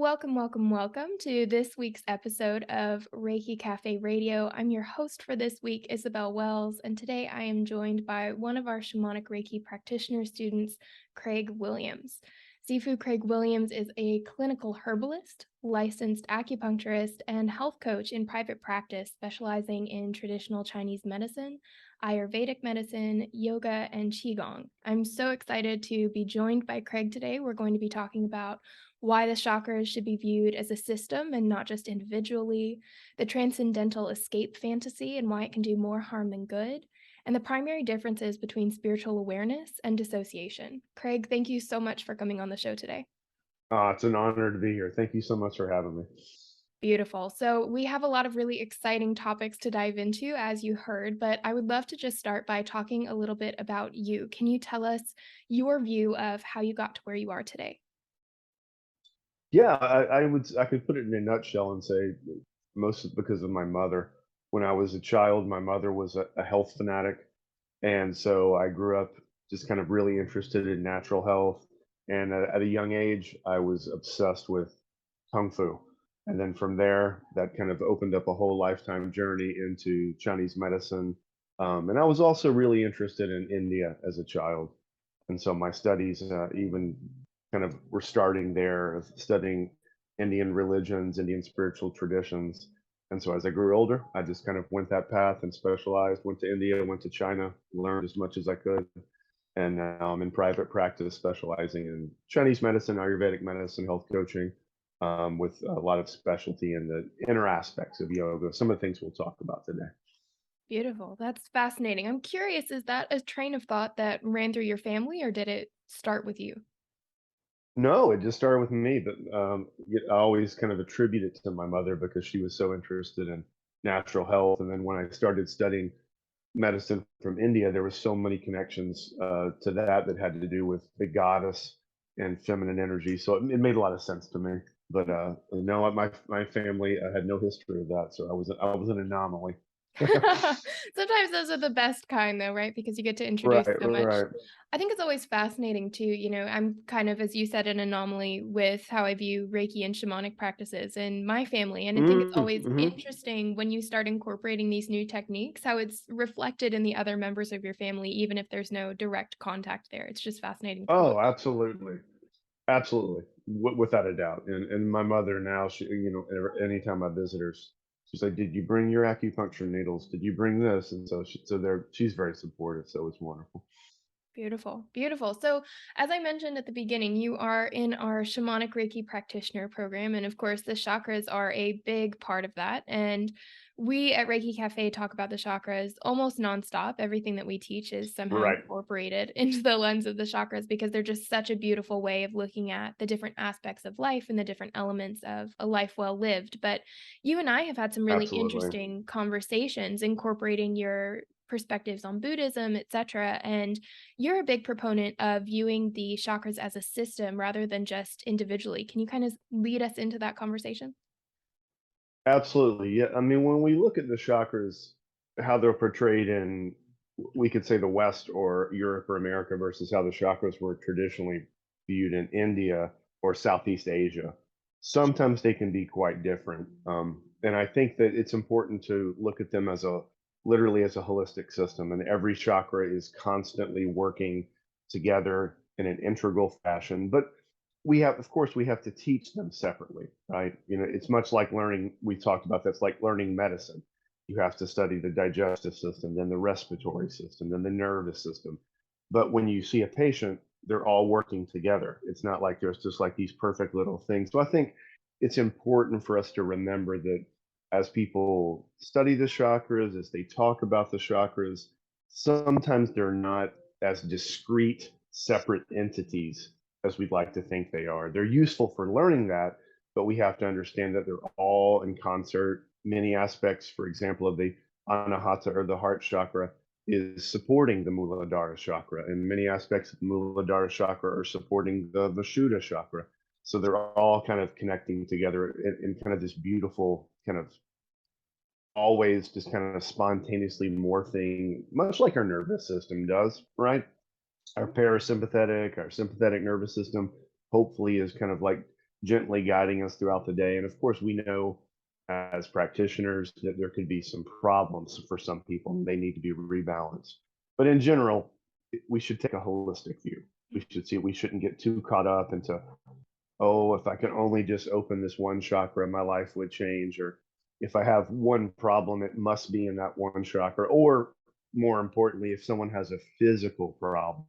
Welcome to this week's episode of Reiki Cafe Radio. I'm your host for this week, Isabel Wells, and today I am joined by one of our shamanic Reiki practitioner students, Craig Williams. Sifu Craig Williams is a clinical herbalist, licensed acupuncturist, and health coach in private practice, specializing in traditional Chinese medicine, Ayurvedic medicine, yoga, and Qigong. I'm so excited to be joined by Craig today. We're going to be talking about why the chakras should be viewed as a system and not just individually, the transcendental escape fantasy and why it can do more harm than good, and the primary differences between spiritual awareness and dissociation. Craig, thank you so much for coming on the show today. It's an honor to be here. Thank you so much for having me. Beautiful. So, we have a lot of really exciting topics to dive into, as you heard, but I would love to just start by talking a little bit about you. Can you tell us your view of how you got to where you are today? Yeah, I could put it in a nutshell and say most because of my mother. When I was a child, my mother was a health fanatic, and so I grew up just kind of really interested in natural health. And at a young age, I was obsessed with kung fu. And then from there, that kind of opened up a whole lifetime journey into Chinese medicine. And I was also really interested in India as a child. And so my studies even kind of were starting there, studying Indian religions, Indian spiritual traditions. And so as I grew older, I just kind of went that path and specialized, went to India, went to China, learned as much as I could. And now I'm in private practice, specializing in Chinese medicine, Ayurvedic medicine, health coaching, with a lot of specialty in the inner aspects of yoga. Some of the things we'll talk about today. Beautiful. That's fascinating. I'm curious, is that a train of thought that ran through your family or did it start with you? No, it just started with me, but I always kind of attribute it to my mother because she was so interested in natural health. And then when I started studying medicine from India, there was so many connections to that had to do with the goddess and feminine energy. So it made a lot of sense to me. But no, my family had no history of that, so I was an anomaly. Sometimes those are the best kind though, right? Because you get to introduce Right, so much. right. I think it's always fascinating too, I'm kind of, as you said, an anomaly with how I view Reiki and shamanic practices in my family. And I think it's always Mm-hmm. interesting when you start incorporating these new techniques, how it's reflected in the other members of your family, even if there's no direct contact there. It's just fascinating to Oh, look. absolutely. Absolutely, without a doubt. And my mother now, she, anytime I visit her, she's like, "Did you bring your acupuncture needles? Did you bring this?" And so she's very supportive. So it's wonderful. Beautiful, beautiful. So, as I mentioned at the beginning, you are in our shamanic Reiki practitioner program. And of course, the chakras are a big part of that. And we at Reiki Cafe talk about the chakras almost nonstop. Everything that we teach is somehow Right. incorporated into the lens of the chakras because they're just such a beautiful way of looking at the different aspects of life and the different elements of a life well lived. But you and I have had some really Absolutely. interesting conversations incorporating your perspectives on Buddhism, etc. And you're a big proponent of viewing the chakras as a system rather than just individually. Can you kind of lead us into that conversation? Absolutely. Yeah. I mean, when we look at the chakras, how they're portrayed in, we could say the West or Europe or America versus how the chakras were traditionally viewed in India or Southeast Asia, sometimes they can be quite different. And I think that it's important to look at them as literally as a holistic system, and every chakra is constantly working together in an integral fashion. But of course, we have to teach them separately, right? It's much like learning, we talked about that's like learning medicine. You have to study the digestive system, then the respiratory system, then the nervous system. But when you see a patient, they're all working together. It's not like there's just like these perfect little things. So I think it's important for us to remember that as people study the chakras, as they talk about the chakras, sometimes they're not as discrete, separate entities as we'd like to think they are. They're useful for learning that, but we have to understand that they're all in concert. Many aspects, for example, of the anahata or the heart chakra is supporting the Muladhara chakra, and many aspects of the Muladhara chakra are supporting the Vishuddha chakra. So they're all kind of connecting together in kind of this beautiful kind of always just kind of spontaneously morphing, much like our nervous system does, right? Our parasympathetic, our sympathetic nervous system, hopefully is kind of like gently guiding us throughout the day. And of course, we know as practitioners that there could be some problems for some people and they need to be rebalanced. But in general, we should take a holistic view. We shouldn't get too caught up into, oh, if I could only just open this one chakra, my life would change. Or if I have one problem, it must be in that one chakra. Or more importantly, if someone has a physical problem,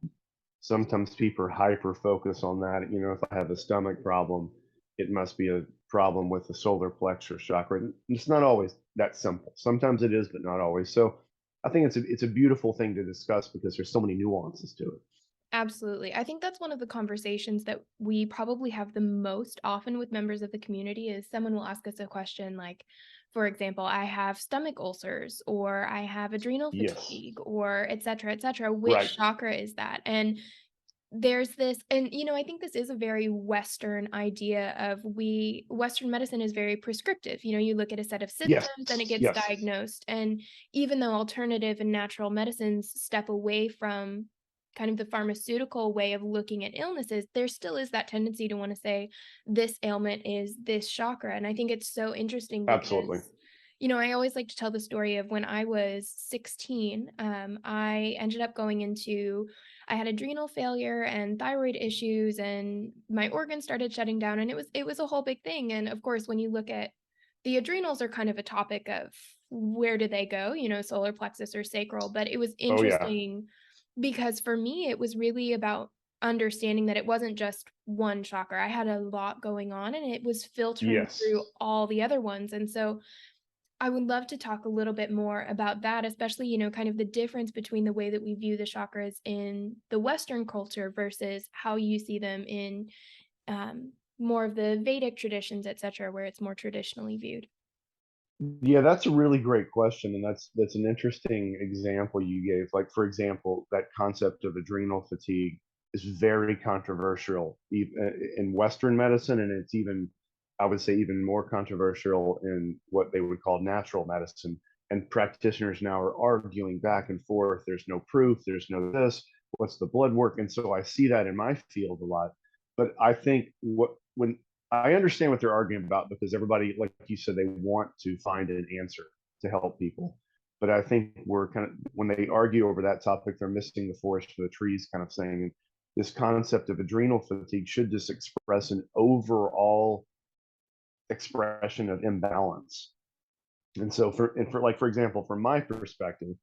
sometimes people are hyper focused on that. If I have a stomach problem, it must be a problem with the solar plexus chakra. It's not always that simple. Sometimes it is, but not always. So I think it's a beautiful thing to discuss because there's so many nuances to it. Absolutely. I think that's one of the conversations that we probably have the most often with members of the community is someone will ask us a question like, for example, I have stomach ulcers or I have adrenal Yes, fatigue or et cetera, et cetera. right. Which chakra is that? And there's this, and I think this is a very Western idea of Western medicine is very prescriptive. You look at a set of Yes, symptoms and it gets yes, diagnosed. And even though alternative and natural medicines step away from kind of the pharmaceutical way of looking at illnesses, there still is that tendency to want to say this ailment is this chakra. And I think it's so interesting absolutely. because I always like to tell the story of when I was 16. I ended up going into I had adrenal failure and thyroid issues and my organs started shutting down and it was a whole big thing. And of course, when you look at the adrenals are kind of a topic of where do they go, solar plexus or sacral, but it was Oh yeah. interesting because for me it was really about understanding that it wasn't just one chakra. I had a lot going on and it was filtering through Yes. all the other ones. And so I would love to talk a little bit more about that, especially, kind of the difference between the way that we view the chakras in the Western culture versus how you see them in more of the Vedic traditions, et cetera, where it's more traditionally viewed. Yeah, that's a really great question, and that's an interesting example you gave. Like, for example, that concept of adrenal fatigue is very controversial in Western medicine, and it's even, I would say, even more controversial in what they would call natural medicine. And practitioners now are arguing back and forth. There's no proof. There's no this. What's the blood work? And so I see that in my field a lot. But I think when I understand what they're arguing about because everybody, like you said, they want to find an answer to help people. But I think we're kind of, when they argue over that topic, they're missing the forest for the trees kind of thing. This concept of adrenal fatigue should just express an overall expression of imbalance. And so for example, from my perspective,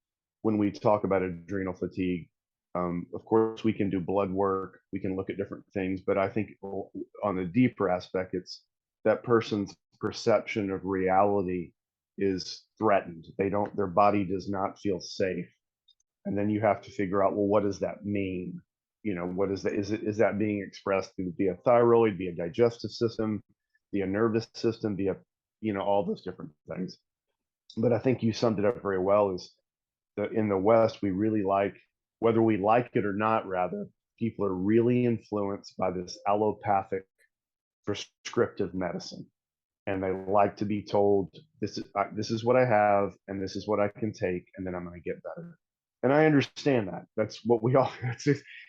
when we talk about adrenal fatigue, of course we can do blood work, we can look at different things, but I think on a deeper aspect, it's that person's perception of reality is threatened. Their body does not feel safe. And then you have to figure out, well, what does that mean? What is that? Is that being expressed via thyroid, via digestive system, via nervous system, via, all those different things. But I think you summed it up very well. Is in the West, we really like, whether we like it or not, rather, people are really influenced by this allopathic prescriptive medicine, and they like to be told this is what I have, and this is what I can take, and then I'm going to get better. And I understand that. That's what we all.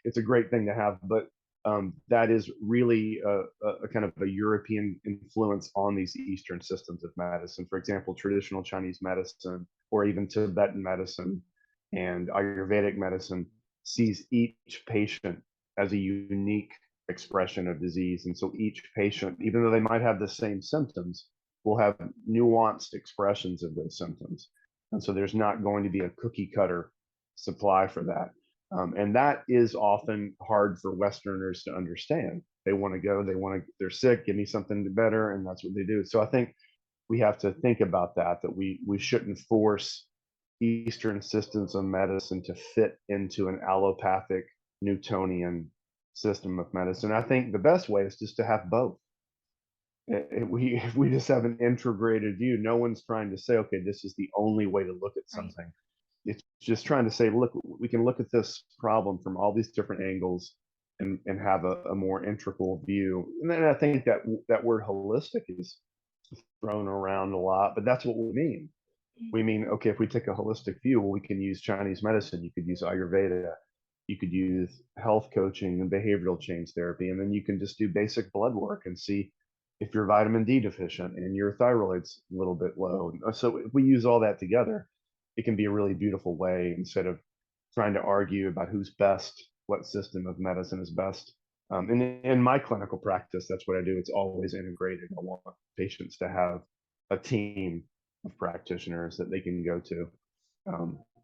It's a great thing to have, but that is really a kind of a European influence on these Eastern systems of medicine. For example, traditional Chinese medicine, or even Tibetan medicine and Ayurvedic medicine, sees each patient as a unique expression of disease. And so each patient, even though they might have the same symptoms, will have nuanced expressions of those symptoms. And so there's not going to be a cookie cutter supply for that. And that is often hard for Westerners to understand. They want to go, they're sick, give me something better. And that's what they do. So I think we have to think about that we shouldn't force Eastern systems of medicine to fit into an allopathic Newtonian system of medicine. I think the best way is just to have both. If we just have an integrated view, no one's trying to say, okay, this is the only way to look at Right. something. It's just trying to say, look, we can look at this problem from all these different angles and have a more integral view. And then I think that word holistic is thrown around a lot, but that's what we mean. Mm. We mean, okay, if we take a holistic view, well, we can use Chinese medicine, you could use Ayurveda, you could use health coaching and behavioral change therapy, and then you can just do basic blood work and see if you're vitamin D deficient and your thyroid's a little bit low. So if we use all that together, it can be a really beautiful way instead of trying to argue about who's best, what system of medicine is best. In my clinical practice, that's what I do. It's always integrated. I want patients to have a team of practitioners that they can go to.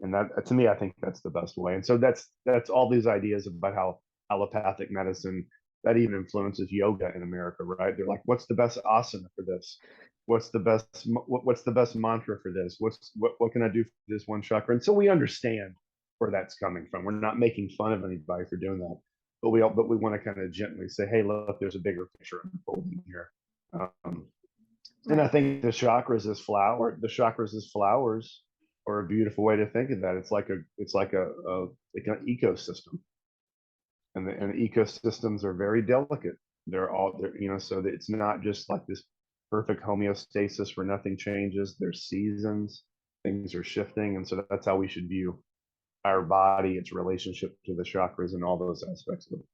And that, to me, I think that's the best way. And so that's all these ideas about how allopathic medicine that even influences yoga in America, right? They're like, what's the best asana for this? What's the best mantra for this? What can I do for this one chakra? And so we understand where that's coming from. We're not making fun of anybody for doing that, but we want to kind of gently say, hey, look, there's a bigger picture unfolding here. Um, and I Right. think the chakras as flowers are a beautiful way to think of that. It's like an ecosystem, and the ecosystems are very delicate. So that it's not just like this perfect homeostasis where nothing changes. There's seasons, things are shifting, and so that's how we should view our body, its relationship to the chakras, and all those aspects of it.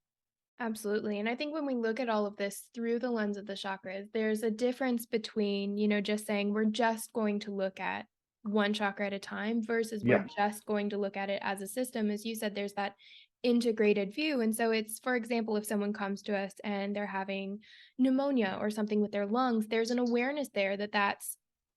Absolutely. And I think when we look at all of this through the lens of the chakras, there's a difference between, just saying we're just going to look at one chakra at a time versus we're Yeah. just going to look at it as a system. As you said, there's that integrated view. And so it's, for example, if someone comes to us and they're having pneumonia or something with their lungs, there's an awareness there that that's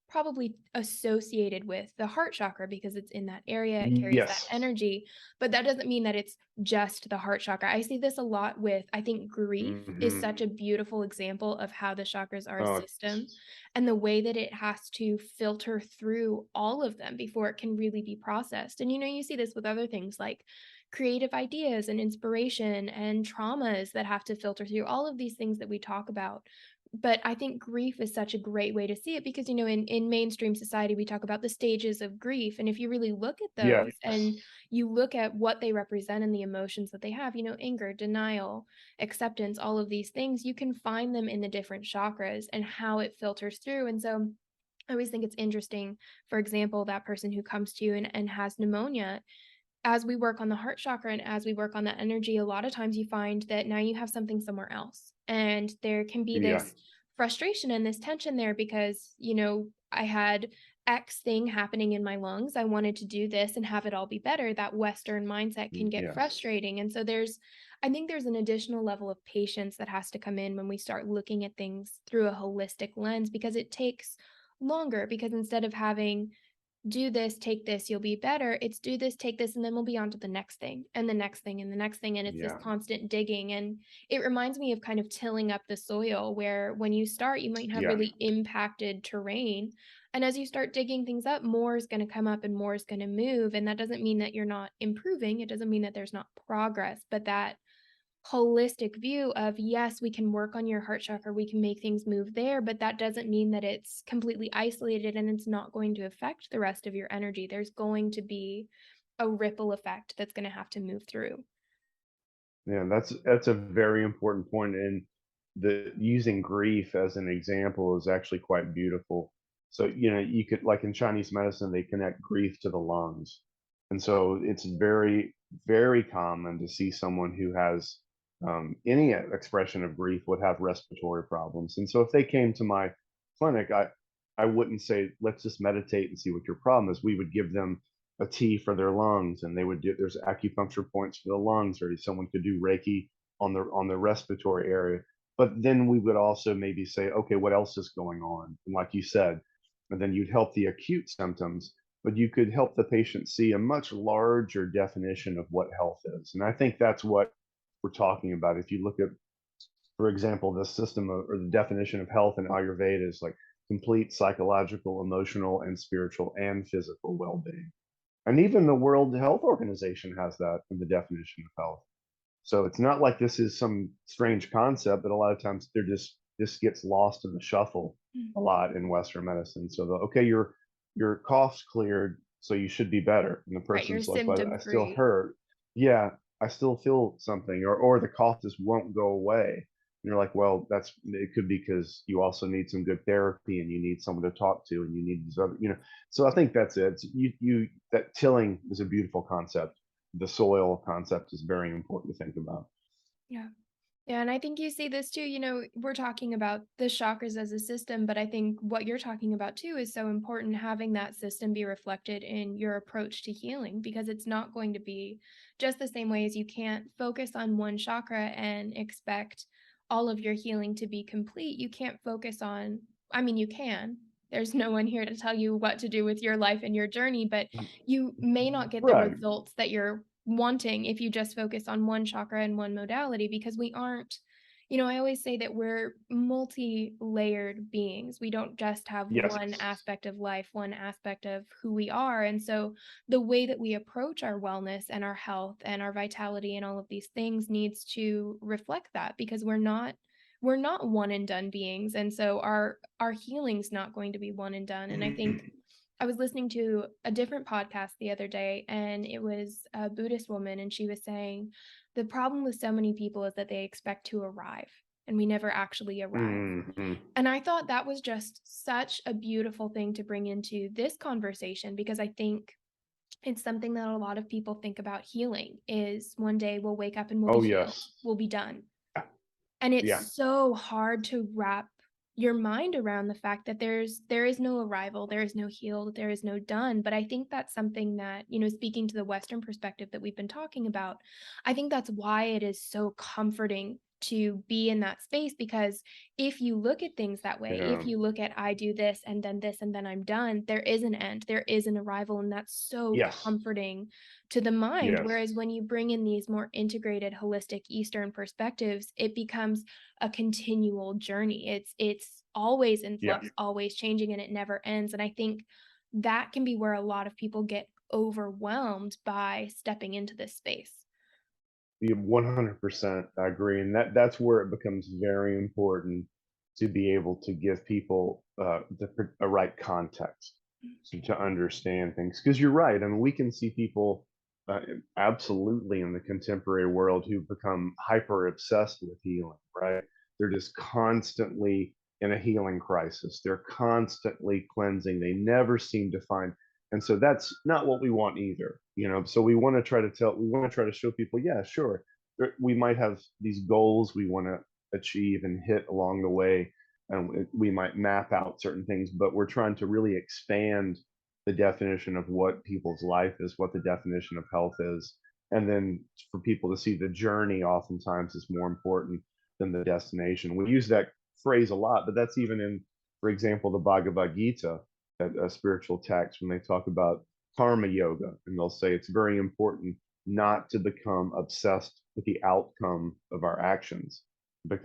probably associated with the heart chakra because it's in that area, it carries that Yes. energy. But that doesn't mean that it's just the heart chakra. I see this a lot with, I think grief is Hmm. such a beautiful example of how the chakras are a Oh, system and the way that it has to filter through all of them before it can really be processed. And you see this with other things like creative ideas and inspiration and traumas that have to filter through all of these things that we talk about. But I think grief is such a great way to see it because, in mainstream society, we talk about the stages of grief. And if you really look at those yes. and you look at what they represent and the emotions that they have, anger, denial, acceptance, all of these things, you can find them in the different chakras and how it filters through. And so I always think it's interesting, for example, that person who comes to you and has pneumonia, as we work on the heart chakra and as we work on that energy, a lot of times you find that now you have something somewhere else. And there can be Yeah. this frustration and this tension there because, I had X thing happening in my lungs. I wanted to do this and have it all be better. That Western mindset can get Yes. frustrating. And so I think there's an additional level of patience that has to come in when we start looking at things through a holistic lens because it takes longer. Because instead of having do this, take this, you'll be better. It's do this, take this, and then we'll be on to the next thing and the next thing and the next thing. And it's this Yeah. constant digging. And it reminds me of kind of tilling up the soil where when you start, you might have Yeah. really impacted terrain. And as you start digging things up, more is going to come up and more is going to move. And that doesn't mean that you're not improving. It doesn't mean that there's not progress, but that holistic view of yes, we can work on your heart chakra, we can make things move there, but that doesn't mean that it's completely isolated and it's not going to affect the rest of your energy. There's going to be a ripple effect that's going to have to move through. Yeah, that's a very important point, and the using grief as an example is actually quite beautiful. So, you could, like in Chinese medicine, they connect grief to the lungs. And so it's very, very common to see someone who has any expression of grief would have respiratory problems. And so if they came to my clinic, I wouldn't say, let's just meditate and see what your problem is. We would give them a tea for their lungs, and there's acupuncture points for the lungs, or someone could do Reiki on the respiratory area. But then we would also maybe say, okay, what else is going on? And like you said, and then you'd help the acute symptoms, but you could help the patient see a much larger definition of what health is. And I think that's what we're talking about. If you look at, for example, the system or the definition of health in Ayurveda is like complete psychological, emotional, and spiritual and physical well-being. And even the World Health Organization has that in the definition of health. So it's not like this is some strange concept, but a lot of times this gets lost in the shuffle Mm. a lot in Western medicine. So okay, your cough's cleared, so you should be better. And the Right, you're person's like, but symptom I still free. hurt. Yeah, I still feel something, or the cough just won't go away. And you're like, well, it could be because you also need some good therapy and you need someone to talk to and you need these other. So I think that's it. That tilling is a beautiful concept. The soil concept is very important to think about. Yeah. Yeah, and I think you see this too. We're talking about the chakras as a system, but I think what you're talking about too is so important, having that system be reflected in your approach to healing, because it's not going to be just the same way. As you can't focus on one chakra and expect all of your healing to be complete. You can't focus on, I mean, you can. There's no one here to tell you what to do with your life and your journey, but you may not get the Right. results that you're wanting if you just focus on one chakra and one modality, because we aren't, I always say that we're multi-layered beings. We don't just have Yes. one aspect of life, one aspect of who we are. And so the way that we approach our wellness and our health and our vitality and all of these things needs to reflect that, because we're not one and done beings. And so our healing's not going to be one and done. And I think I was listening to a different podcast the other day, and it was a Buddhist woman, and she was saying the problem with so many people is that they expect to arrive, and we never actually arrive. Hmm. And I thought that was just such a beautiful thing to bring into this conversation, because I think it's something that a lot of people think about healing is one day we'll wake up and we'll be Oh, healed, yes. we'll be done. And Yeah. it's so hard to wrap your mind around the fact that there is no arrival, there is no healed, there is no done. But I think that's something that, speaking to the Western perspective that we've been talking about, I think that's why it is so comforting to be in that space. Because if you look at things that way, Yeah. if you look at I do this and then I'm done, there is an end, there is an arrival, and that's so Yes. comforting to the mind. Yes. Whereas when you bring in these more integrated, holistic Eastern perspectives, it becomes a continual journey. It's always in Yeah. flux, always changing, and it never ends. And I think that can be where a lot of people get overwhelmed by stepping into this space. 100%, I agree, and that's where it becomes very important to be able to give people a right context to understand things. Because you're right. I mean, we can see people uh, absolutely in the contemporary world who become hyper obsessed with healing. Right? They're just constantly in a healing crisis. They're constantly cleansing. They never seem to find, and so that's not what we want either. So we want to try to show people, yeah, sure, we might have these goals we want to achieve and hit along the way, and we might map out certain things, but we're trying to really expand the definition of what people's life is, what the definition of health is, and then for people to see the journey oftentimes is more important than the destination. We use that phrase a lot, but that's even in, for example, the Bhagavad Gita, a spiritual text, when they talk about karma yoga, and they'll say it's very important not to become obsessed with the outcome of our actions, but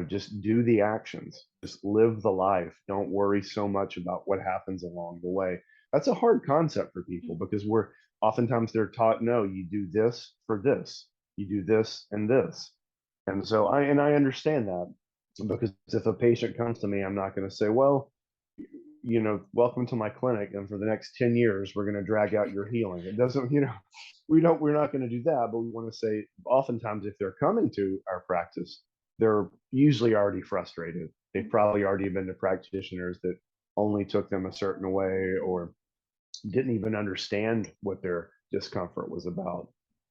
just do the actions, just live the life, don't worry so much about what happens along the way. That's a hard concept for people, because we're oftentimes they're taught, no, you do this for this, you do this and this. And so I understand that, because if a patient comes to me, I'm not going to say, well, welcome to my clinic, and for the next 10 years, we're going to drag out your healing. It doesn't, we're not going to do that, but we want to say, oftentimes, if they're coming to our practice, they're usually already frustrated. They've probably already been to practitioners that only took them a certain way, or didn't even understand what their discomfort was about.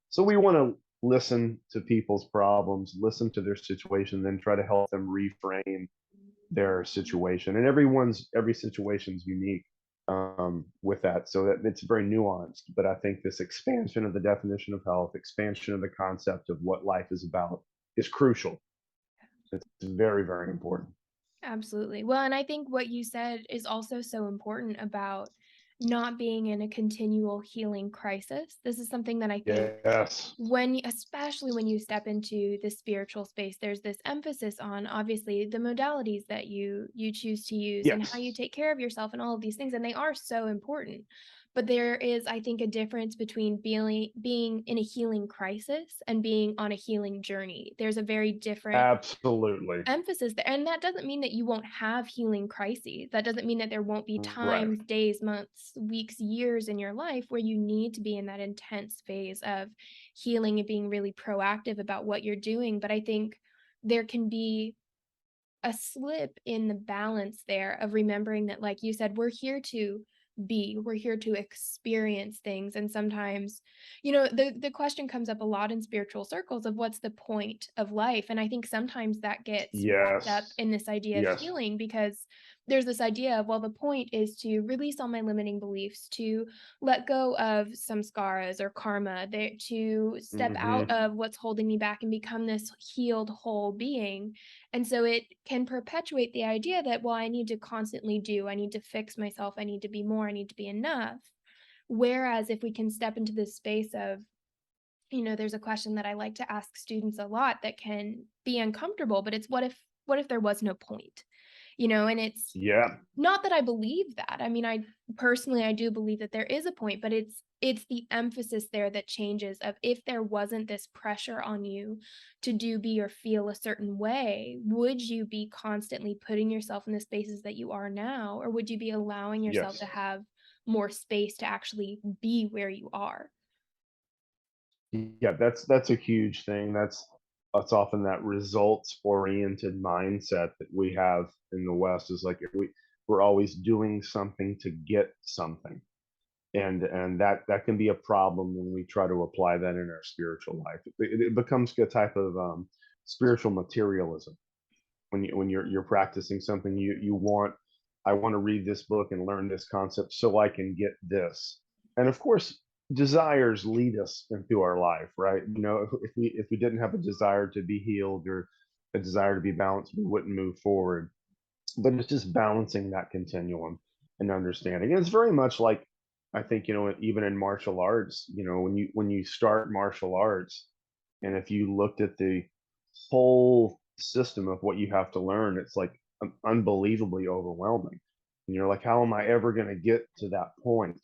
So we want to listen to people's problems, listen to their situation, then try to help them reframe their situation. And every situation's unique with that, so that it's very nuanced. But I think this expansion of the definition of health, expansion of the concept of what life is about, is crucial. It's very, very important. Absolutely. Well, and I think what you said is also so important about not being in a continual healing crisis. This is something that I think Yes. especially when you step into the spiritual space, there's this emphasis on, obviously, the modalities that you choose to use and how you Yes. take care of yourself and all of these things, and they are so important. But there is, I think, a difference between being in a healing crisis and being on a healing journey. There's a very different Absolutely. emphasis there. And that doesn't mean that you won't have healing crises. That doesn't mean that there won't be Right. times, days, months, weeks, years in your life where you need to be in that intense phase of healing and being really proactive about what you're doing. But I think there can be a slip in the balance there of remembering that, like you said, we're here to be. We're here to experience things. And sometimes, the question comes up a lot in spiritual circles of what's the point of life? And I think sometimes that gets wrapped up Yes. in this idea of Yes. healing because there's this idea of, well, the point is to release all my limiting beliefs, to let go of samskaras or karma, to step out Hmm. of what's holding me back and become this healed, whole being. And so it can perpetuate the idea that, well, I need to constantly do, I need to fix myself, I need to be more, I need to be enough. Whereas if we can step into this space of, there's a question that I like to ask students a lot that can be uncomfortable, but it's what if there was no point? And it's Yeah. not that I believe that. I mean, I do believe that there is a point, but it's the emphasis there that changes of if there wasn't this pressure on you to do, be, or feel a certain way, would you be constantly putting yourself in the spaces that you are now, or would you be allowing yourself to Yes. have more space to actually be where you are? Yeah, that's a huge thing. That's often that results oriented mindset that we have in the West is like we're always doing something to get something. And that can be a problem when we try to apply that in our spiritual life. It becomes a type of spiritual materialism when you're practicing something you want. I want to read this book and learn this concept so I can get this. And of course, desires lead us into our life, right? If we didn't have a desire to be healed or a desire to be balanced, we wouldn't move forward. But it's just balancing that continuum and understanding. And it's very much like, I think, even in martial arts, when you start martial arts, and if you looked at the whole system of what you have to learn, it's like unbelievably overwhelming. And you're like, how am I ever going to get to that point?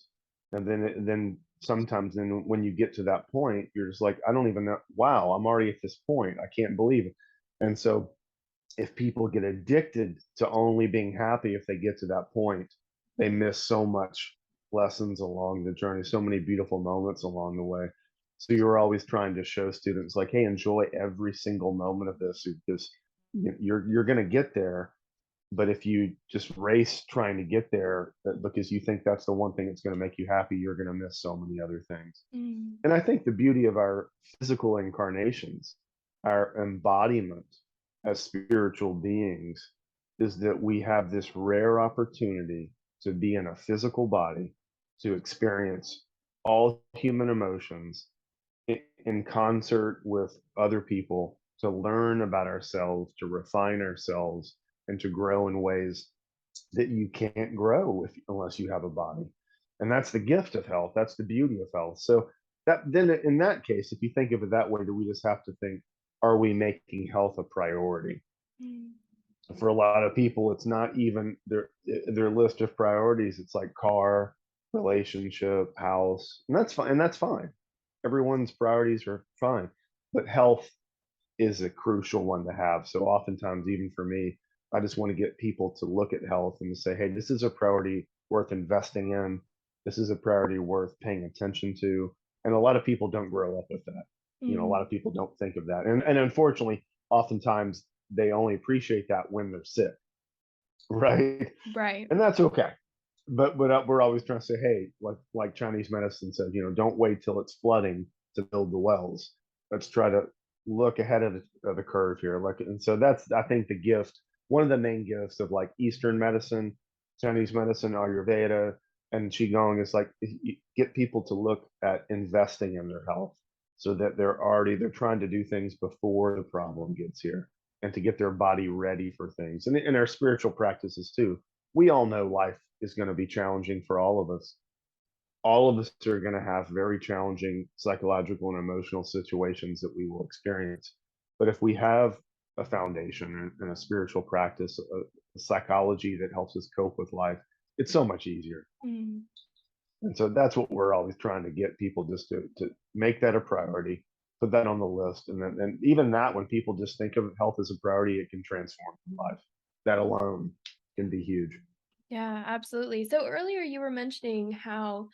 And then sometimes then when you get to that point, you're just like, I don't even know. Wow, I'm already at this point. I can't believe it. And so if people get addicted to only being happy if they get to that point, they miss so much lessons along the journey, so many beautiful moments along the way. So you're always trying to show students like, hey, enjoy every single moment of this because you're going to get there. But if you just race trying to get there because you think that's the one thing that's going to make you happy, you're going to miss so many other things. Mm, And I think the beauty of our physical incarnations, our embodiment as spiritual beings, is that we have this rare opportunity to be in a physical body, to experience all human emotions in concert with other people, to learn about ourselves, to refine ourselves, and to grow in ways that you can't grow unless you have a body. And that's the gift of health. That's the beauty of health. So that then in that case, if you think of it that way, do we just have to think, are we making health a priority? mm, For a lot of people, it's not even their list of priorities. It's like car, relationship, house, and that's fine. And that's fine. Everyone's priorities are fine, but health is a crucial one to have. So oftentimes, even for me, I just want to get people to look at health and to say, hey, this is a priority worth investing in. This is a priority worth paying attention to. And a lot of people don't grow up with that. A lot mm. of people don't think of that. And unfortunately, oftentimes they only appreciate that when they're sick, right? Right. And that's okay. But we're always trying to say, hey, like Chinese medicine says, don't wait till it's flooding to build the wells. Let's try to look ahead of the curve here. Like, and so that's I think the gift, one of the main gifts of like Eastern medicine, Chinese medicine, Ayurveda, and Qigong is like you get people to look at investing in their health so that they're trying to do things before the problem gets here and to get their body ready for things. And in our spiritual practices too, we all know life is going to be challenging for all of us. All of us are going to have very challenging psychological and emotional situations that we will experience. But if we have a foundation and a spiritual practice, a psychology that helps us cope with life, it's so much easier. Mm. And so that's what we're always trying to get people just to make that a priority, put that on the list. And even that, when people just think of health as a priority, it can transform their life. That alone can be huge. Yeah, absolutely. So earlier you were mentioning how,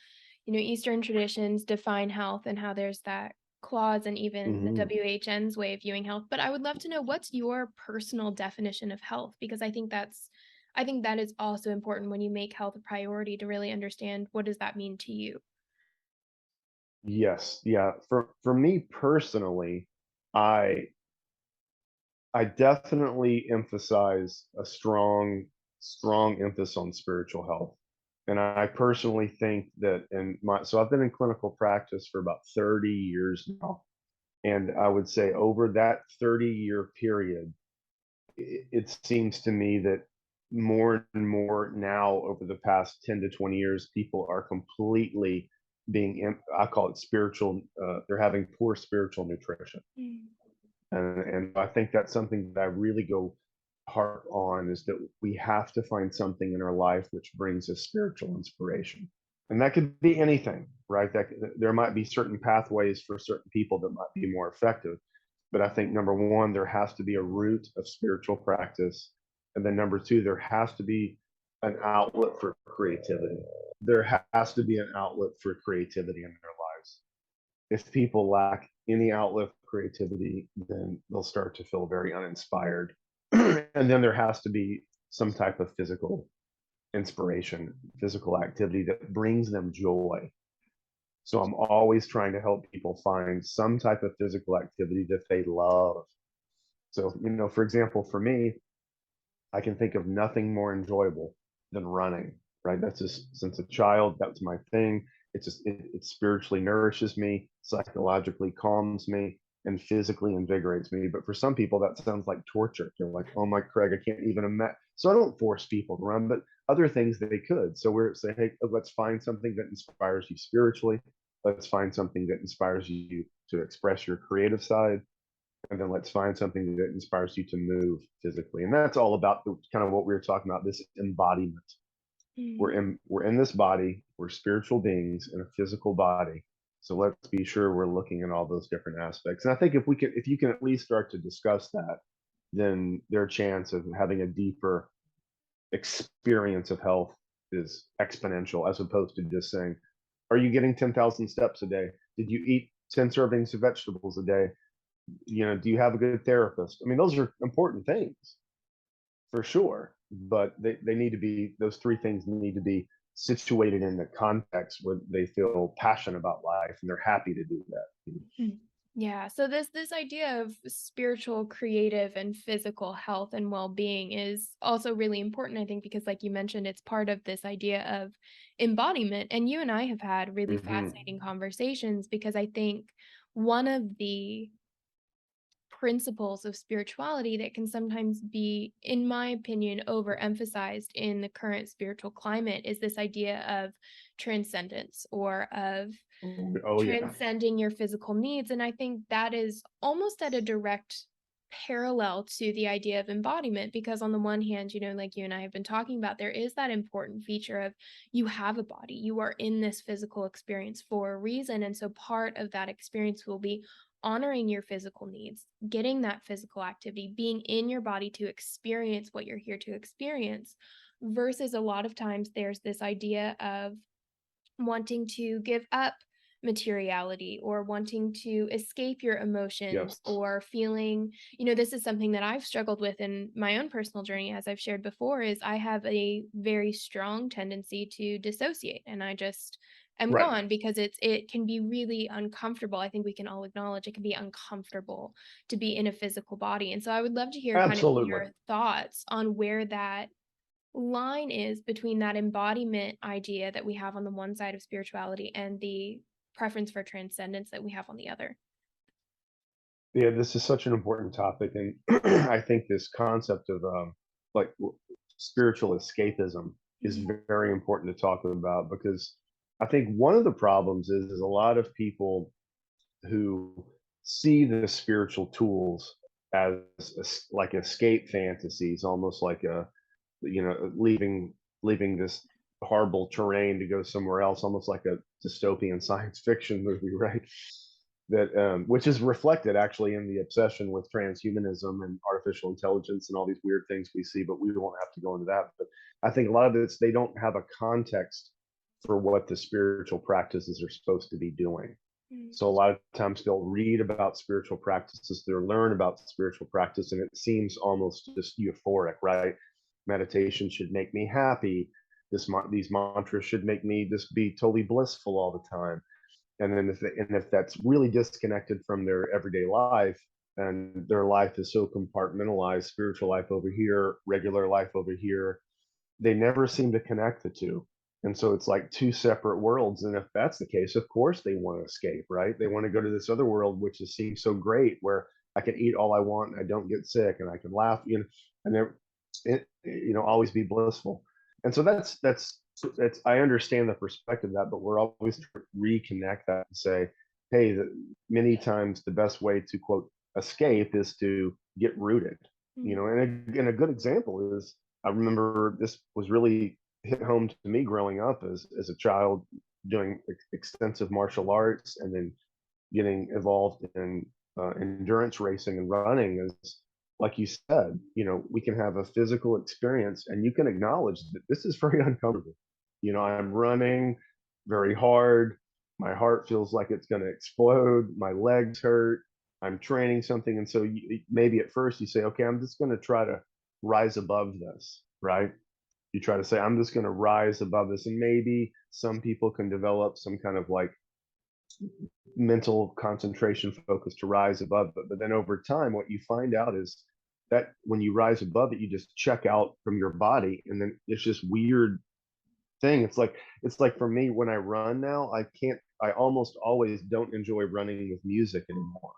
Eastern traditions define health and how there's that clause and even the Hmm. WHN's way of viewing health. But I would love to know what's your personal definition of health because I think that's I think that is also important when you make health a priority to really understand what does that mean to you. Yes, yeah. For me personally, I I definitely emphasize a strong emphasis on spiritual health. And I personally think that so I've been in clinical practice for about 30 years now. And I would say over that 30-year period, it seems to me that more and more now over the past 10 to 20 years, people are completely I call it spiritual, they're having poor spiritual nutrition. Mm. And I think that's something that I really go hard on is that we have to find something in our life which brings us spiritual inspiration. And that could be anything, right? There might be certain pathways for certain people that might be more effective. But I think number one, there has to be a root of spiritual practice. And then number two, there has to be an outlet for creativity. There has to be an outlet for creativity in their lives. If people lack any outlet for creativity, then they'll start to feel very uninspired. And then there has to be some type of physical inspiration, physical activity that brings them joy. So I'm always trying to help people find some type of physical activity that they love. So, for example, for me, I can think of nothing more enjoyable than running, right? That's just since a child, that's my thing. It spiritually nourishes me, psychologically calms me, and physically invigorates me. But for some people, that sounds like torture. They're like, oh my Craig, I can't even imagine. So I don't force people to run, but other things they could. So we're saying, hey, let's find something that inspires you spiritually. Let's find something that inspires you to express your creative side, and then let's find something that inspires you to move physically. And that's all about kind of what we were talking about, this embodiment. Mm. We're in this body, we're spiritual beings in a physical body. So let's be sure we're looking at all those different aspects. And I think if you can at least start to discuss that, then their chance of having a deeper experience of health is exponential, as opposed to just saying, are you getting 10,000 steps a day? Did you eat 10 servings of vegetables a day? Do you have a good therapist? I mean, those are important things for sure, but they need to be, those three things need to be situated in the context where they feel passionate about life and they're happy to do that. Mm. Yeah, so this idea of spiritual, creative, and physical health and well-being is also really important, I think, because like you mentioned, it's part of this idea of embodiment. And you and I have had really Hmm. fascinating conversations because I think one of the principles of spirituality that can sometimes be, in my opinion, overemphasized in the current spiritual climate is this idea of transcendence or of Oh yeah. transcending your physical needs. And I think that is almost at a direct parallel to the idea of embodiment, because on the one hand, like you and I have been talking about, there is that important feature of you have a body, you are in this physical experience for a reason. And so part of that experience will be honoring your physical needs, getting that physical activity, being in your body to experience what you're here to experience, versus a lot of times there's this idea of wanting to give up materiality or wanting to escape your emotions Yes. or feeling, this is something that I've struggled with in my own personal journey, as I've shared before, is I have a very strong tendency to dissociate, and I just am Right. gone because it can be really uncomfortable. I think we can all acknowledge it can be uncomfortable to be in a physical body. And so I would love to hear kind of Absolutely. your thoughts on where that line is between that embodiment idea that we have on the one side of spirituality and the preference for transcendence that we have on the other. Yeah, this is such an important topic, and I think this concept of like spiritual escapism is Mm. very important to talk about, because I think one of the problems is a lot of people who see the spiritual tools as like escape fantasies, almost like leaving this horrible terrain to go somewhere else, almost like a dystopian science fiction movie, right? That which is reflected actually in the obsession with transhumanism and artificial intelligence and all these weird things we see, but we won't have to go into that. But I think a lot of it's they don't have a context for what the spiritual practices are supposed to be doing. Mm. So a lot of times they'll read about spiritual practices, they'll learn about spiritual practice, and it seems almost just euphoric, right? meditation should make me happy. These mantras should make me just be totally blissful all the time. And then if that's really disconnected from their everyday life, and their life is so compartmentalized, spiritual life over here, regular life over here, they never seem to connect the two. And so it's like two separate worlds. And if that's the case, of course they want to escape, right? They want to go to this other world, which is seems so great, where I can eat all I want and I don't get sick and I can laugh, and always be blissful. And so that's I understand the perspective of that, but we're always trying to reconnect that and say, hey, many times the best way to quote escape is to get rooted. And a good example is, I remember this was really hit home to me growing up as a child, doing extensive martial arts and then getting involved in endurance racing and running. Is like you said, we can have a physical experience and you can acknowledge that this is very uncomfortable. I'm running very hard. My heart feels like it's going to explode. My legs hurt. I'm training something. And so maybe at first you say, okay, I'm just going to try to rise above this, right? You try to say, I'm just going to rise above this. And maybe some people can develop some kind of like mental concentration focus to rise above it. But then over time, what you find out is that when you rise above it, you just check out from your body. And then it's just weird thing. It's like for me, when I run now, I almost always don't enjoy running with music anymore.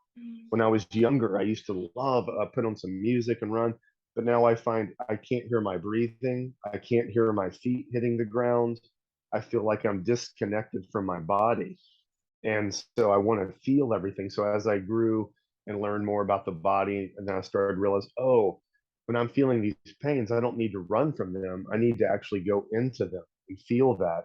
When I was younger, I used to love put on some music and run, but now I find I can't hear my breathing. I can't hear my feet hitting the ground. I feel like I'm disconnected from my body. And so I want to feel everything. So as I grew and learned more about the body, and then I started to realize, oh, when I'm feeling these pains, I don't need to run from them. I need to actually go into them and feel that.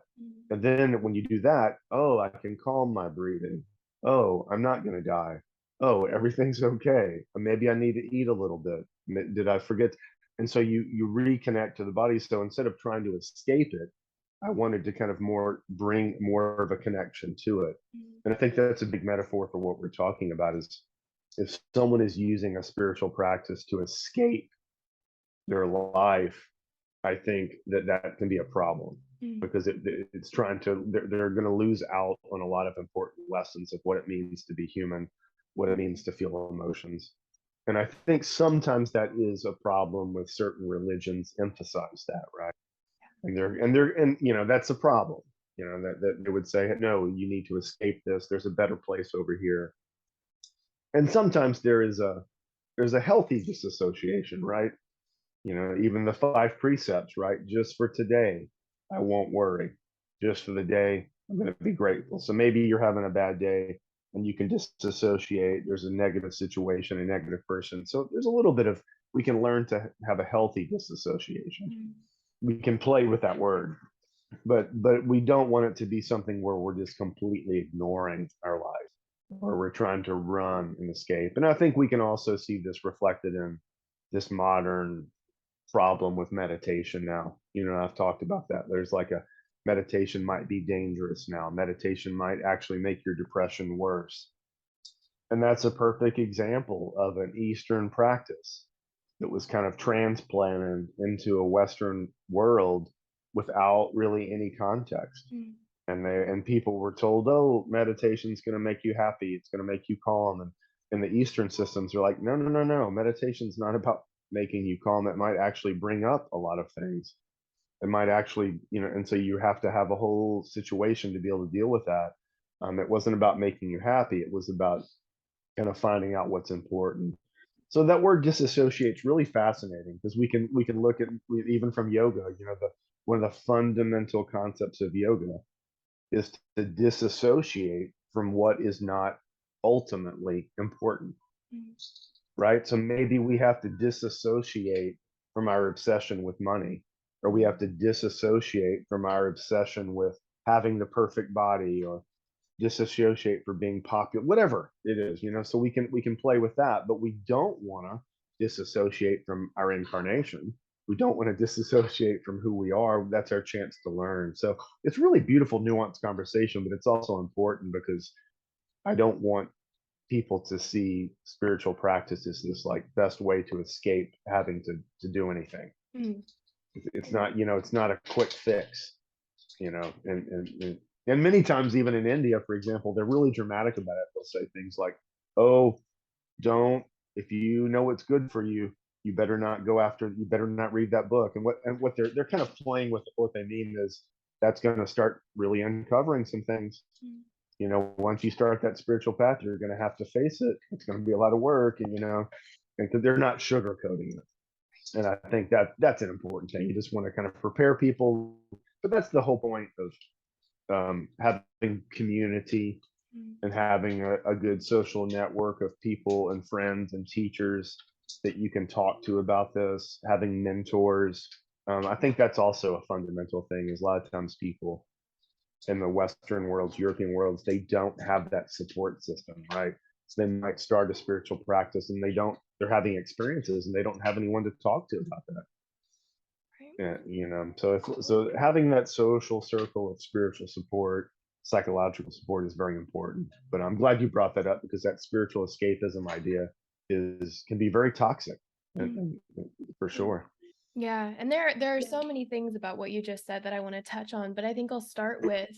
And then when you do that, oh, I can calm my breathing. Oh, I'm not going to die. Oh, everything's okay. Maybe I need to eat a little bit. Did I forget? And so you reconnect to the body. So instead of trying to escape it, I wanted to kind of bring more of a connection to it. And I think that's a big metaphor for what we're talking about is if someone is using a spiritual practice to escape their life, I think that can be a problem because it's trying to, they're going to lose out on a lot of important lessons of what it means to be human, what it means to feel emotions. And I think sometimes that is a problem with certain religions emphasize that, right? And that's a problem. That they would say, no, you need to escape this. There's a better place over here. And sometimes there's a healthy disassociation, right? Even the 5 precepts, right? Just for today, I won't worry. Just for the day, I'm going to be grateful. So maybe you're having a bad day and you can disassociate. There's a negative situation, a negative person. So there's a little bit of, we can learn to have a healthy disassociation. We can play with that word, but we don't want it to be something where we're just completely ignoring our life or we're trying to run and escape. And I think we can also see this reflected in this modern problem with meditation now. I've talked about that. There's like a meditation might be dangerous now. Meditation might actually make your depression worse. And that's a perfect example of an Eastern practice that was kind of transplanted into a Western world without really any context. And people were told, oh, meditation is going to make you happy. It's going to make you calm. And the Eastern systems are like, no, no, no, no. Meditation's not about making you calm. It might actually bring up a lot of things. It might actually, and so you have to have a whole situation to be able to deal with that. It wasn't about making you happy. It was about kind of finding out what's important. So that word disassociate's really fascinating because we can look at even from yoga. One of the fundamental concepts of yoga is to disassociate from what is not ultimately important, right? So maybe we have to disassociate from our obsession with money, or we have to disassociate from our obsession with having the perfect body, or disassociate for being popular, whatever it is, so we can play with that, but we don't want to disassociate from our incarnation. We don't want to disassociate from who we are. That's our chance to learn. So it's really beautiful, nuanced conversation, but it's also important because I don't want people to see spiritual practice as this like best way to escape having to do anything. It's not, it's not a quick fix, and many times, even in India, for example, they're really dramatic about it. They'll say things like, "Oh, don't if you know what's good for you, you better not read that book." And what they're kind of playing with what they mean is that's going to start really uncovering some things. Mm. Once you start that spiritual path, you're going to have to face it. It's going to be a lot of work, and they're not sugarcoating it. And I think that's an important thing. You just want to kind of prepare people, but that's the whole point of having community Mm. and having a good social network of people and friends and teachers that you can talk to about this, having mentors. I think that's also a fundamental thing, is a lot of times people in the Western worlds, European worlds, they don't have that support system, right? So they might start a spiritual practice and they're having experiences and they don't have anyone to talk to about that. Right. Yeah, so having that social circle of spiritual support, psychological support is very important. But I'm glad you brought that up, because that spiritual escapism idea is can be very toxic, Mm. and for sure. Yeah, and there are so many things about what you just said that I want to touch on, but I think I'll start with,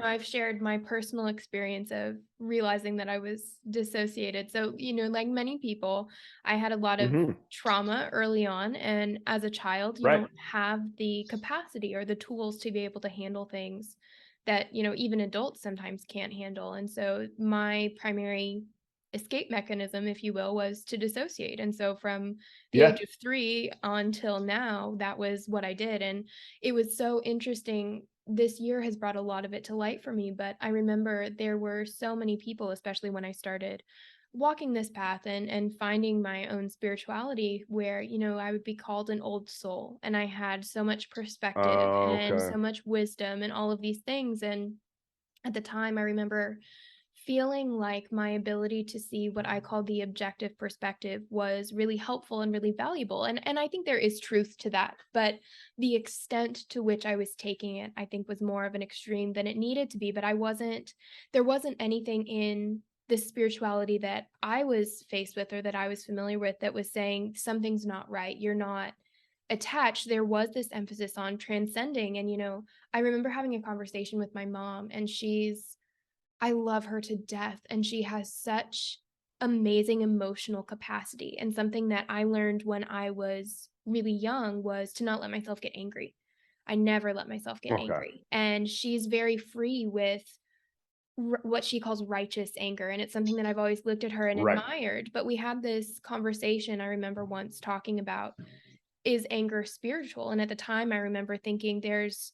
I've shared my personal experience of realizing that I was dissociated. So, like many people, I had a lot of Hmm. trauma early on, and as a child, you Right. don't have the capacity or the tools to be able to handle things that, even adults sometimes can't handle. And so my primary escape mechanism, if you will, was to dissociate. And so from the age Yeah. of 3 until now, that was what I did, and it was so interesting. This year has brought a lot of it to light for me, but I remember there were so many people, especially when I started walking this path and finding my own spirituality, where, I would be called an old soul, and I had so much perspective and Okay. so much wisdom and all of these things, and at the time, I remember feeling like my ability to see what I call the objective perspective was really helpful and really valuable. And I think there is truth to that, but the extent to which I was taking it, I think, was more of an extreme than it needed to be. But there wasn't anything in the spirituality that I was faced with or that I was familiar with that was saying something's not right. You're not attached. There was this emphasis on transcending. And, I remember having a conversation with my mom, and I love her to death, and she has such amazing emotional capacity, and something that I learned when I was really young was to not let myself get angry. I never let myself get Okay. angry, and she's very free with what she calls righteous anger, and it's something that I've always looked at her and Right. admired. But we had this conversation, I remember once talking about, is anger spiritual? And at the time, I remember thinking there's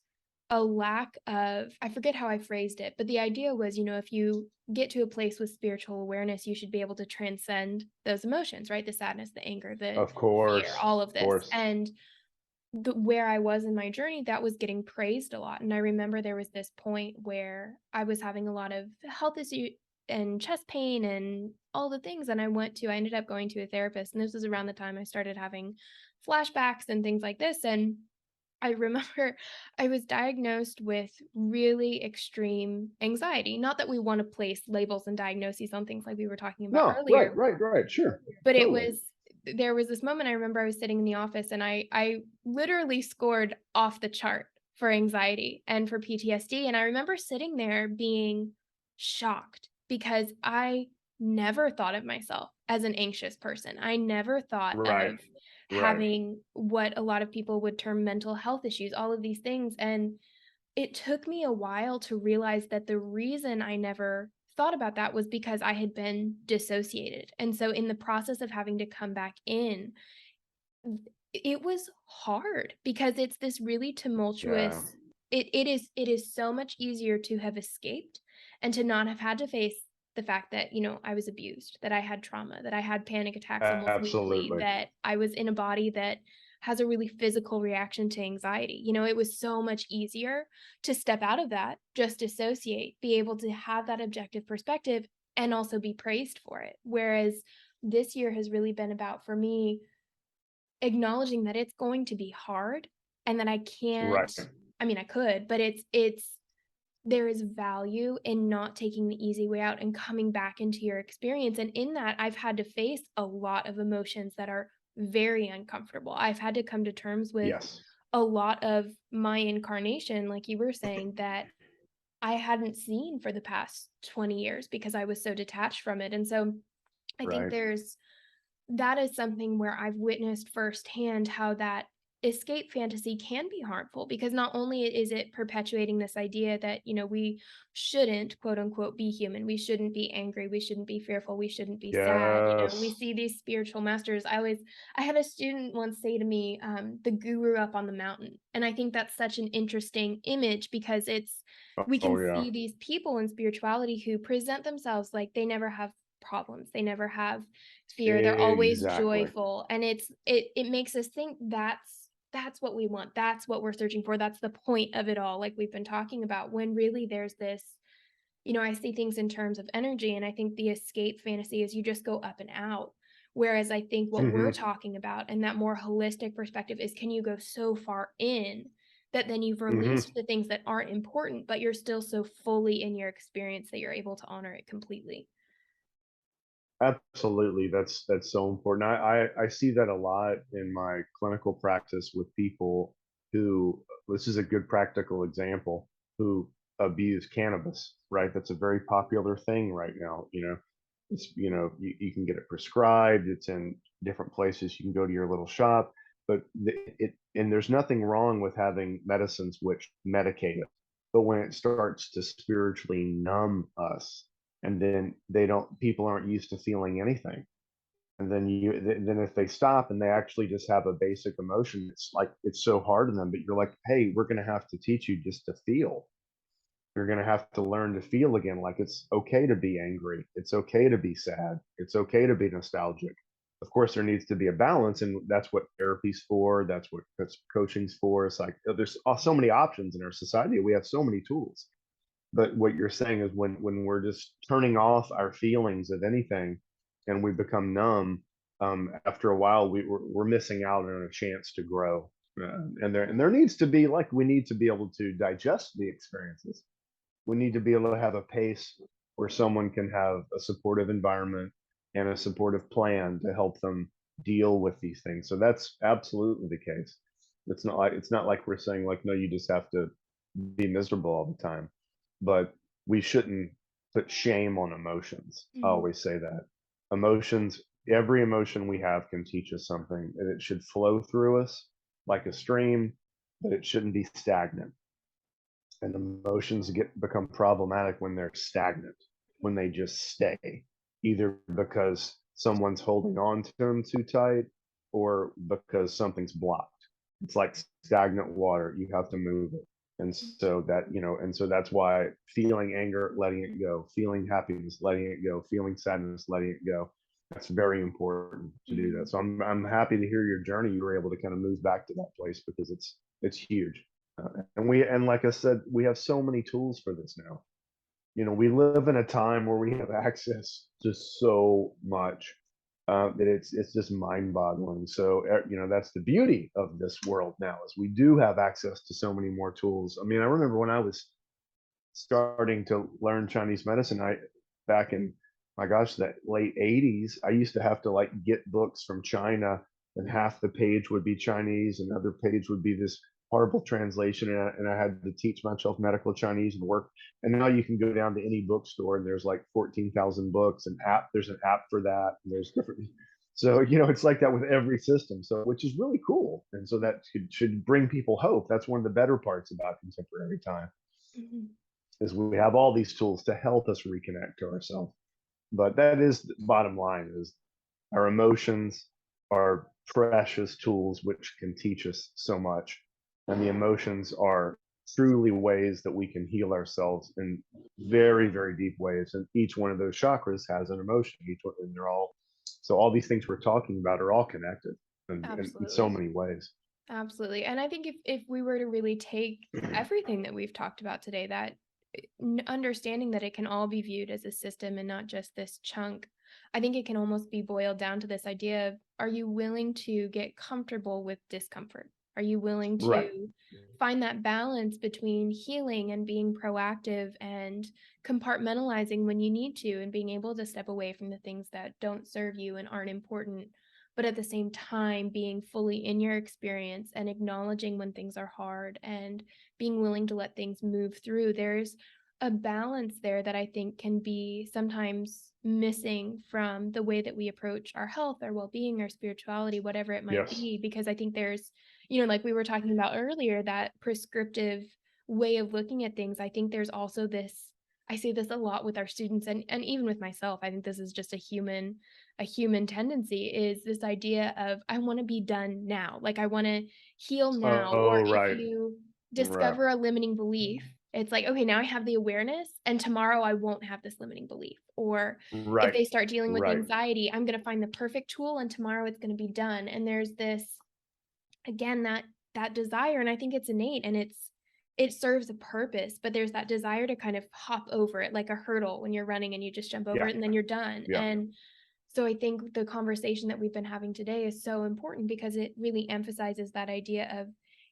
a lack of, I forget how I phrased it, but the idea was, if you get to a place with spiritual awareness, you should be able to transcend those emotions, right? The sadness, the anger, the Of fear, course. all of Of this. course. And where I was in my journey, that was getting praised a lot. And I remember there was this point where I was having a lot of health issue and chest pain and all the things. And I ended up going to a therapist. And this was around the time I started having flashbacks and things like this. And I remember I was diagnosed with really extreme anxiety. Not that we want to place labels and diagnoses on things like we were talking about No. Right. earlier, Right. Right. Sure. but Totally. there was this moment I remember I was sitting in the office, and I literally scored off the chart for anxiety and for PTSD, and I remember sitting there being shocked because I never thought of myself as an anxious person. I never thought Right. of Right. having what a lot of people would term mental health issues, all of these things, and it took me a while to realize that the reason I never thought about that was because I had been dissociated, and so in the process of having to come back in, it was hard because it's this really Yeah. tumultuous. It is so much easier to have escaped and to not have had to face the fact that, I was abused, that I had trauma, that I had panic attacks almost weekly, Absolutely. that I was in a body that has a really physical reaction to anxiety. It was so much easier to step out of that, just dissociate, be able to have that objective perspective, and also be praised for it. Whereas this year has really been about, for me, acknowledging that it's going to be hard and that I can't. Right. I mean, I could, but it's there is value in not taking the easy way out and coming back into your experience, and in that, I've had to face a lot of emotions that are very uncomfortable. I've had to come to terms with Yes. a lot of my incarnation, like you were saying, that I hadn't seen for the past 20 years because I was so detached from it. And so I think Right. that is something where I've witnessed firsthand how that escape fantasy can be harmful, because not only is it perpetuating this idea that, we shouldn't, quote unquote, be human. We shouldn't be angry. We shouldn't be fearful. We shouldn't be sad. We Yes. see these spiritual masters. I had a student once say to me, the guru up on the mountain. And I think that's such an interesting image because we can Oh yeah. see these people in spirituality who present themselves like they never have problems. They never have fear. They're always Exactly. joyful, and it makes us think that's what we want. That's what we're searching for. That's the point of it all, like we've been talking about, when really there's this, I see things in terms of energy, and I think the escape fantasy is you just go up and out. Whereas I think what we're Hmm. talking about and that more holistic perspective is, can you go so far in that then you've Hmm. released the things that aren't important, but you're still so fully in your experience that you're able to honor it completely. Absolutely. That's so important. I see that a lot in my clinical practice with people who, this is a good practical example, who abuse cannabis, right? That's a very popular thing right now. You can get it prescribed, it's in different places. You can go to your little shop, but and there's nothing wrong with having medicines which medicate it. But when it starts to spiritually numb us, and then people aren't used to feeling anything, and then if they stop and they actually just have a basic emotion, it's like it's so hard on them, but you're like, hey, we're going to have to teach you just to feel. You're going to have to learn to feel again. Like, it's okay to be angry, it's okay to be sad, it's okay to be nostalgic. Of course there needs to be a balance, and that's what therapy's for, that's what coaching's for. It's like, there's so many options in our society, we have so many tools. But what you're saying is, when we're just turning off our feelings of anything and we become numb, after a while we're missing out on a chance to grow. And there needs to be, like, we need to be able to digest the experiences. We need to be able to have a pace where someone can have a supportive environment and a supportive plan to help them deal with these things. So that's absolutely the case. It's not like we're saying, like, no, you just have to be miserable all the time. But we shouldn't put shame on emotions. I Mhm. always say that. Emotions, every emotion we have can teach us something, and it should flow through us like a stream, but it shouldn't be stagnant. And emotions become problematic when they're stagnant, when they just stay, either because someone's holding on to them too tight or because something's blocked. It's like stagnant water, you have to move it. And so that's why feeling anger, letting it go, feeling happiness, letting it go, feeling sadness, letting it go, that's very important to do that. Mhm. So I'm happy to hear your journey. You were able to kind of move back to that place, because it's huge. And like I said, we have so many tools for this now. We live in a time where we have access to so much, that it's just mind-boggling. So that's the beauty of this world now, is we do have access to so many more tools. I mean, I remember when I was starting to learn Chinese medicine, I back in, my gosh, that late 80s, I used to have to, like, get books from China, and half the page would be Chinese, and another page would be this horrible translation, and I had to teach myself medical Chinese and work. And now you can go down to any bookstore, and there's like 14,000 books, and there's an app for that, and there's different. So it's like that with every system, so, which is really cool, and so that should bring people hope. That's one of the better parts about contemporary time, Mhm. is we have all these tools to help us reconnect to ourselves. But that is the bottom line, is our emotions are precious tools which can teach us so much. And the emotions are truly ways that we can heal ourselves in very, very deep ways. And each one of those chakras has an emotion, each one, and all these things we're talking about are all connected in so Absolutely. many ways. Absolutely. And I think if we were to really take everything that we've talked about today, that understanding that it can all be viewed as a system and not just this chunk, I think it can almost be boiled down to this idea of, are you willing to get comfortable with discomfort? Are you willing Right. to find that balance between healing and being proactive and compartmentalizing when you need to, and being able to step away from the things that don't serve you and aren't important, but at the same time being fully in your experience and acknowledging when things are hard and being willing to let things move through. There's a balance there that I think can be sometimes missing from the way that we approach our health, our well-being, our spirituality, whatever it might Yes. be, because I think there's, like we were talking about earlier, that prescriptive way of looking at things. I think there's also this, I see this a lot with our students and even with myself. I think this is just a human tendency, is this idea of I want to be done now. Like I want to heal now. Oh, Or if right. you Right. discover a limiting belief, it's like, okay, now I have the awareness and tomorrow I won't have this limiting belief. Or if Right. they start dealing with Right. anxiety, I'm going to find the perfect tool and tomorrow it's going to be done. And there's this, again, that desire, and I think it's innate, and it serves a purpose, but there's that desire to kind of hop over it like a hurdle when you're running and you just jump over Yeah. it and then you're done. Yeah. And so I think the conversation that we've been having today is so important because it really emphasizes that idea of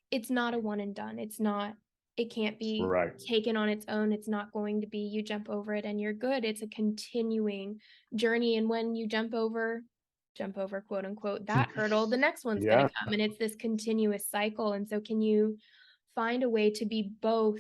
it's not a one and done. It can't be Right. taken on its own. It's not going to be you jump over it and you're good. It's a continuing journey. And when you jump over, quote unquote, that hurdle, the next one's going Yeah. to come, and it's this continuous cycle. And so can you find a way to be both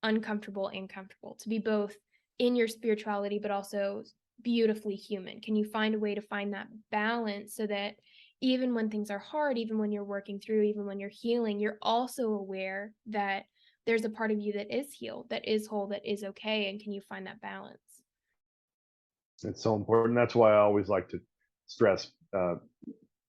uncomfortable and comfortable, to be both in your spirituality but also beautifully human? Can you find a way to find that balance so that even when things are hard, even when you're working through, even when you're healing, you're also aware that there's a part of you that is healed, that is whole, that is okay? And can you find that balance? It's so important. That's why I always like to stress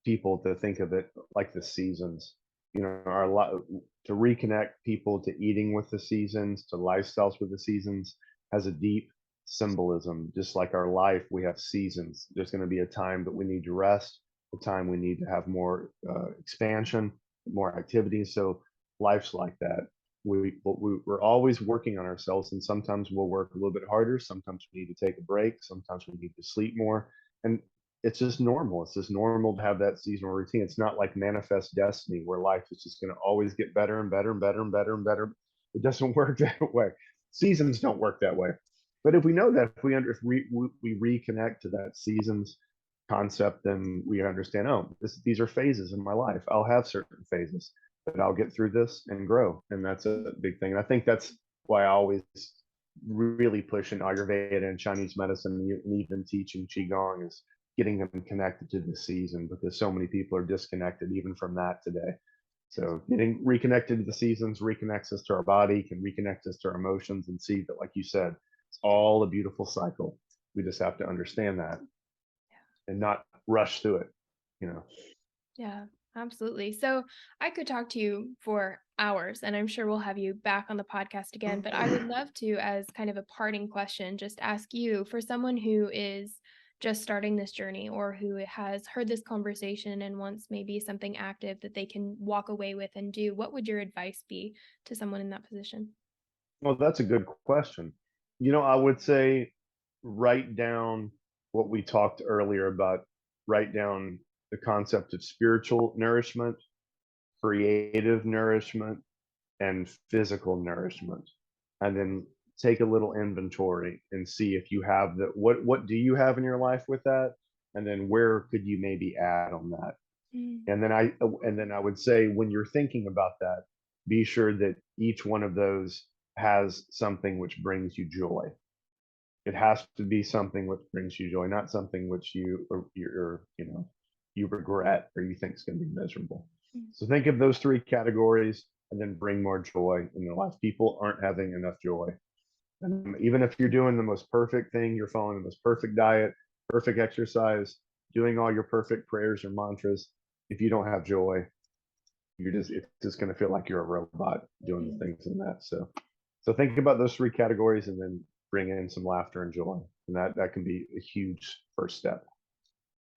people to think of it like the seasons. Our to reconnect people to eating with the seasons, to lifestyles with the seasons, has a deep symbolism. Just like our life, we have seasons. There's going to be a time that we need to rest, a time we need to have more expansion, more activity. So life's like that. We're always working on ourselves, and sometimes we'll work a little bit harder. Sometimes we need to take a break. Sometimes we need to sleep more, and it's just normal. It's just normal to have that seasonal routine. It's not like manifest destiny where life is just going to always get better and better and better and better and better. It doesn't work that way. Seasons don't work that way. But if we know that, if we reconnect to that seasons concept, then we understand, oh, these are phases in my life. I'll have certain phases, but I'll get through this and grow. And that's a big thing. And I think that's why I always really push in Ayurveda and Chinese medicine and even teaching Qigong is getting them connected to the season, because so many people are disconnected even from that today. So getting reconnected to the seasons reconnects us to our body, can reconnect us to our emotions, and see that, like you said, it's all a beautiful cycle. We just have to understand that and not rush through it, you know. Yeah, absolutely. So I could talk to you for hours, and I'm sure we'll have you back on the podcast again. But I would love to, as kind of a parting question, just ask you, for someone who is just starting this journey or who has heard this conversation and wants maybe something active that they can walk away with and do, what would your advice be to someone in that position? Well, that's a good question. I would say write down what we talked earlier about, write down the concept of spiritual nourishment, creative nourishment, and physical nourishment. And then take a little inventory and see if you have what do you have in your life with that? And then where could you maybe add on that? Mm, And then I would say, when you're thinking about that, be sure that each one of those has something which brings you joy. It has to be something which brings you joy, not something which you regret or you think is going to be miserable. mm, So think of those three categories and then bring more joy in your life. People aren't having enough joy. And even if you're doing the most perfect thing, you're following the most perfect diet, perfect exercise, doing all your perfect prayers or mantras, if you don't have joy, it's just going to feel like you're a robot doing the mm. things in that. So think about those three categories and then bring in some laughter and joy. And that can be a huge first step.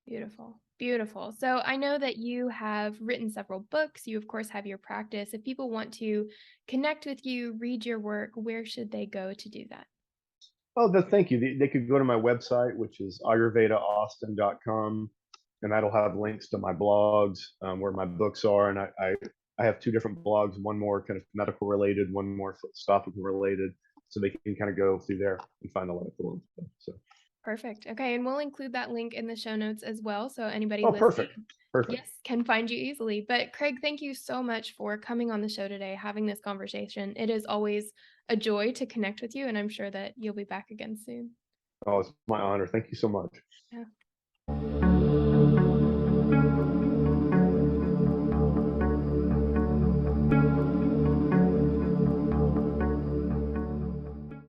Beautiful. Beautiful. So I know that you have written several books. You, of course, have your practice. If people want to connect with you, read your work, where should they go to do that? Oh, thank you. They could go to my website, which is ayurvedaaustin.com, and that'll have links to my blogs, where my books are. And I have two different blogs, one more kind of medical related, one more philosophical related. So they can kind of go through there and find a lot of cool stuff. So, Perfect. Okay. And we'll include that link in the show notes as well. So anybody oh, perfect. listening Perfect. Yes, can find you easily. But Craig, thank you so much for coming on the show today, having this conversation. It is always a joy to connect with you, and I'm sure that you'll be back again soon. Oh, it's my honor. Thank you so much. Yeah.